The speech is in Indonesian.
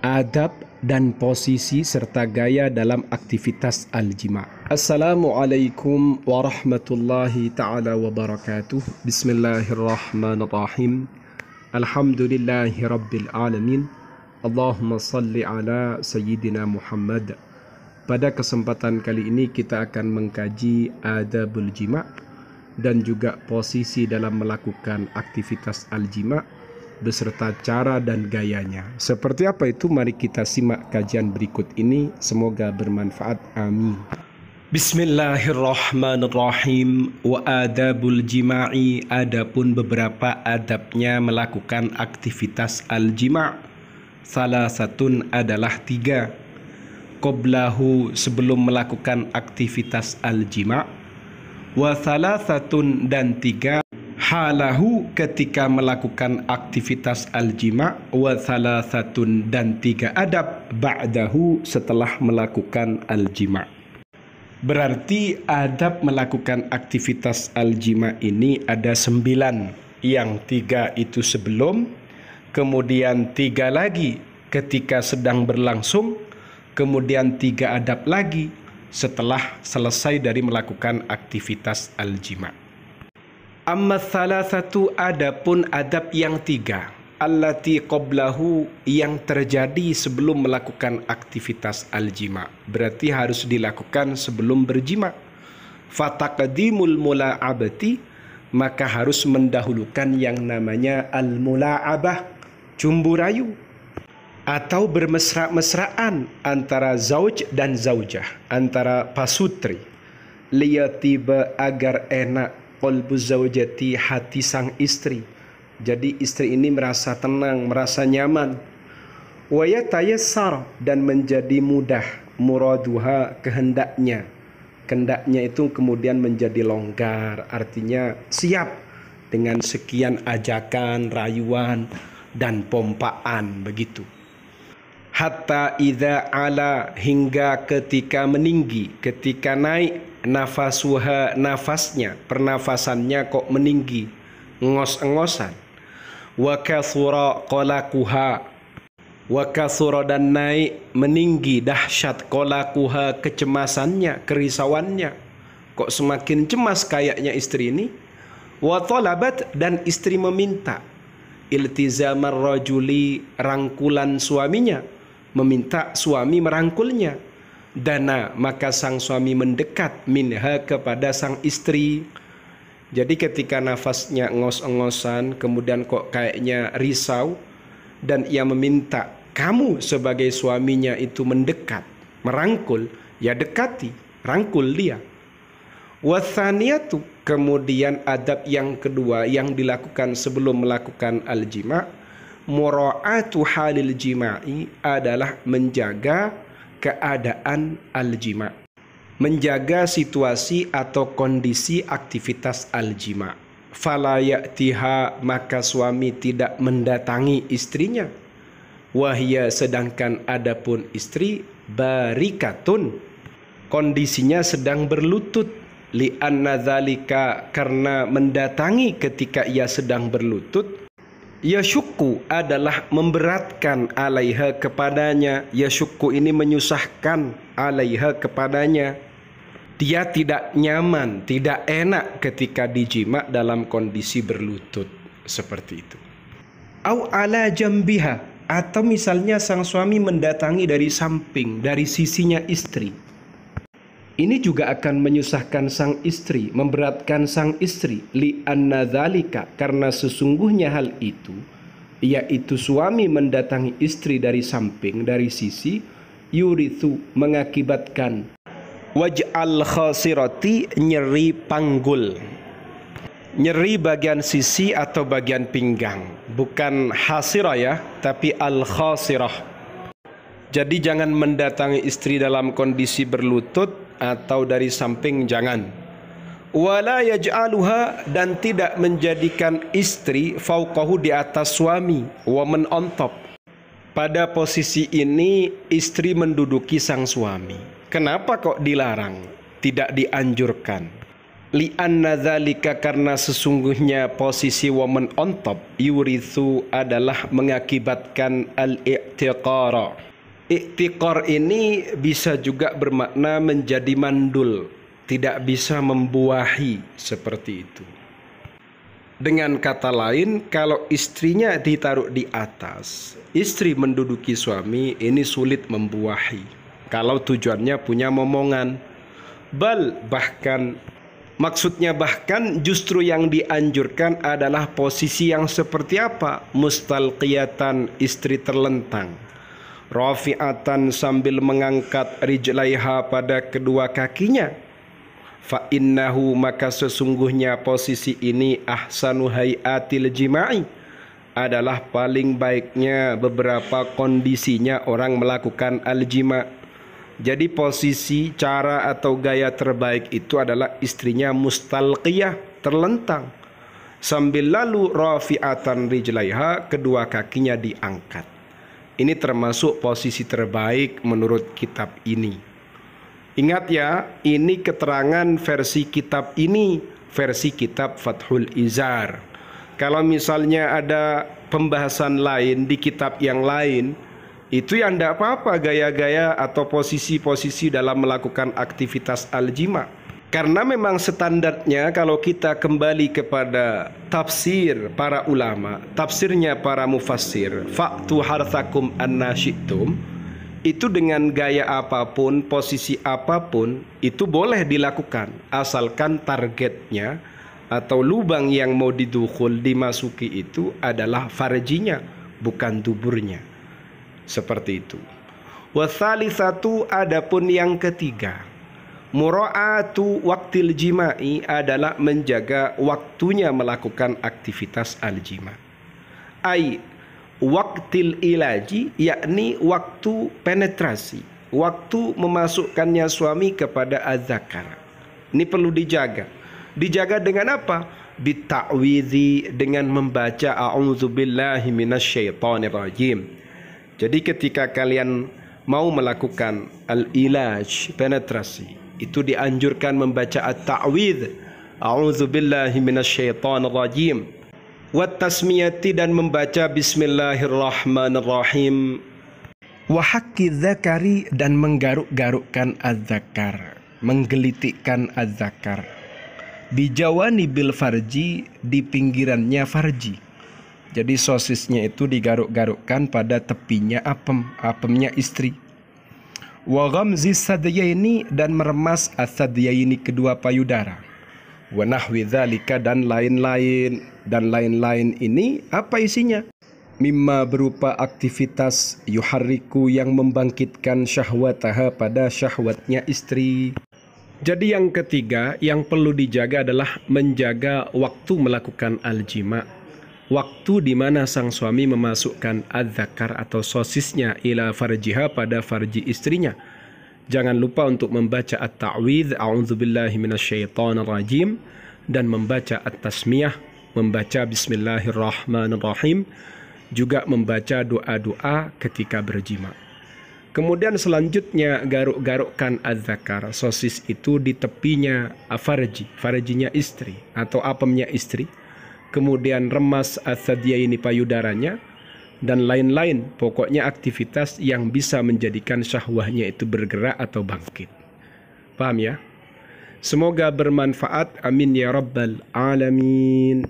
adab dan posisi serta gaya dalam aktivitas al-jima'. Assalamualaikum warahmatullahi ta'ala wabarakatuh. Bismillahirrahmanirrahim. Alhamdulillahi rabbil alamin. Allahumma salli ala Sayyidina Muhammad. Pada kesempatan kali ini kita akan mengkaji adabul jima' dan juga posisi dalam melakukan aktivitas al-jima' beserta cara dan gayanya. Seperti apa itu? Mari kita simak kajian berikut ini. Semoga bermanfaat. Amin. Bismillahirrahmanirrahim. Wa adabul jima'i, adapun beberapa adabnya melakukan aktivitas al-jima'. Salah satun adalah 3. Qoblahu, sebelum melakukan aktivitas al-jima'. Wa salasatun, dan 3. Halahu, ketika melakukan aktivitas al-jima'. Wa salasatun, dan 3 adab ba'dahu, setelah melakukan al-jima'. Berarti adab melakukan aktivitas al-jima' ini ada 9. Yang 3 itu sebelum, kemudian 3 lagi ketika sedang berlangsung, kemudian 3 adab lagi setelah selesai dari melakukan aktivitas al-jima'. Amma salasatu, adapun adab yang 3, allati qablahu, yang terjadi sebelum melakukan aktivitas al-jima', berarti harus dilakukan sebelum berjima'. Fataqdimul mula'abati, maka harus mendahulukan yang namanya al-mula'abah, cumbu rayu atau bermesra-mesraan antara zauj dan zaujah, antara pasutri. Liyatiba, agar enak, qalbu zaujati, hati sang istri. Jadi istri ini merasa tenang, merasa nyaman. Wa yatayassar, dan menjadi mudah, muraduha, kehendaknya. Kehendaknya itu kemudian menjadi longgar, artinya siap dengan sekian ajakan, rayuan, dan pompaan, begitu. Hatta idza ala, hingga ketika meninggi, ketika naik, nafasuha, nafasnya, pernafasannya kok meninggi, ngos-ngosan. Wa kathura qalaquha, wa kathura, dan naik, meninggi, dahsyat, qalaquha, kecemasannya, kerisauannya, kok semakin cemas kayaknya istri ini. Wa talabat, dan istri meminta, iltizamar rajuli, rangkulan suaminya, meminta suami merangkulnya. Dana, maka sang suami mendekat, minha, kepada sang istri. Jadi ketika nafasnya ngos-ngosan, kemudian kok kayaknya risau, dan ia meminta kamu sebagai suaminya itu mendekat, merangkul, ya dekati, rangkul dia. Wathaniyatu, kemudian adab yang kedua yang dilakukan sebelum melakukan al-jima', mura'atu halil jima'i, adalah menjaga keadaan al-jima', menjaga situasi atau kondisi aktivitas al-jima'. Fala ya'tiha, maka suami tidak mendatangi istrinya. Wahya, sedangkan adapun istri, barikatun, kondisinya sedang berlutut. Li'anna dzalika, karena mendatangi ketika ia sedang berlutut, yashukku, adalah memberatkan, alaiha, kepadanya. Yashukku ini menyusahkan, alaiha, kepadanya. Dia tidak nyaman, tidak enak ketika dijima' dalam kondisi berlutut seperti itu. Au ala jambiha, atau misalnya sang suami mendatangi dari samping, dari sisinya istri. Ini juga akan menyusahkan sang istri, memberatkan sang istri. Li'anna dzalika, karena sesungguhnya hal itu, yaitu suami mendatangi istri dari samping, dari sisi, yurithu, mengakibatkan waj'al khasirati, nyeri panggul, nyeri bagian sisi atau bagian pinggang. Bukan hasirah ya, tapi al-khasirah. Jadi jangan mendatangi istri dalam kondisi berlutut atau dari samping, jangan. Wala yaj'aluha, dan tidak menjadikan istri fauqahu, di atas suami, waman on top. Pada posisi ini istri menduduki sang suami. Kenapa kok dilarang? Tidak dianjurkan. Li'anna dzalika, karena sesungguhnya posisi woman on top, yurithu, adalah mengakibatkan i'tiqara. I'tiqar ini bisa juga bermakna menjadi mandul, tidak bisa membuahi, seperti itu. Dengan kata lain, kalau istrinya ditaruh di atas, istri menduduki suami, ini sulit membuahi. Kalau tujuannya punya momongan. Bahkan maksudnya justru yang dianjurkan adalah posisi yang seperti apa? Mustalqiyatan, istri terlentang. Rafi'atan, sambil mengangkat rijlaiha, pada kedua kakinya. Fa innahu, maka sesungguhnya posisi ini ahsanu hayatil jima'i, adalah paling baiknya beberapa kondisinya orang melakukan al-jima'. Jadi posisi, cara atau gaya terbaik itu adalah istrinya mustalqiyah, terlentang, sambil lalu rafi'atan rijlaiha, kedua kakinya diangkat. Ini termasuk posisi terbaik menurut kitab ini. Ingat ya, ini keterangan versi kitab ini, versi kitab Fathul Izar. Kalau misalnya ada pembahasan lain di kitab yang lain, itu yang tidak apa-apa gaya-gaya atau posisi-posisi dalam melakukan aktivitas al-jima. Karena memang standarnya kalau kita kembali kepada tafsir para ulama, tafsirnya para mufassir, fa'tu harthakum anna syi'tum, itu dengan gaya apapun, posisi apapun, itu boleh dilakukan, asalkan targetnya atau lubang yang mau dimasuki itu adalah farjinya, bukan tuburnya. Seperti itu. Watsalisatu, adapun yang ketiga, mura'atu waktil jima'i, adalah menjaga waktunya melakukan aktivitas al-jima'. Waktil ilaji, yakni waktu penetrasi, waktu memasukkannya suami kepada az-zakar. Ini perlu dijaga. Dijaga dengan apa? Bita'widhi, dengan membaca a'udzubillahi minasyaitonirrajim. Jadi ketika kalian mau melakukan al-ilaj, penetrasi, itu dianjurkan membaca at-ta'widh, a'udzubillahi minasyaitonirrajim, wat tasmiyati, dan membaca bismillahirrahmanirrahim, wa haqqi dzakari, dan menggaruk-garukkan az-zakar, menggelitikkan az-zakar, bijawani bil farji, di pinggirannya farji. Jadi sosisnya itu digaruk-garukkan pada tepinya apemnya istri. Wa ghamzi sadyaini, dan meremas as-sadyaini, kedua payudara. Wa nahwi dzalika, dan lain-lain. Dan lain-lain ini apa isinya? Mimma, berupa aktivitas yuharriku, yang membangkitkan syahwataha, pada syahwatnya istri. Jadi yang ketiga yang perlu dijaga adalah menjaga waktu melakukan al-jima', waktu di mana sang suami memasukkan az-zakar atau sosisnya ila farjiha, pada farji istrinya. Jangan lupa untuk membaca at-ta'widz, a'udzubillahi minasyaitonirrajim, dan membaca at-tasmiyah, membaca bismillahirrahmanirrahim, juga membaca doa-doa ketika berjima. Kemudian selanjutnya garuk-garukkan az-zakar, sosis itu di tepinya farjinya istri atau apemnya istri. Kemudian remas as-sadyaini, payudaranya, dan lain-lain. Pokoknya aktivitas yang bisa menjadikan syahwahnya itu bergerak atau bangkit. Paham ya? Semoga bermanfaat. Amin ya rabbal alamin.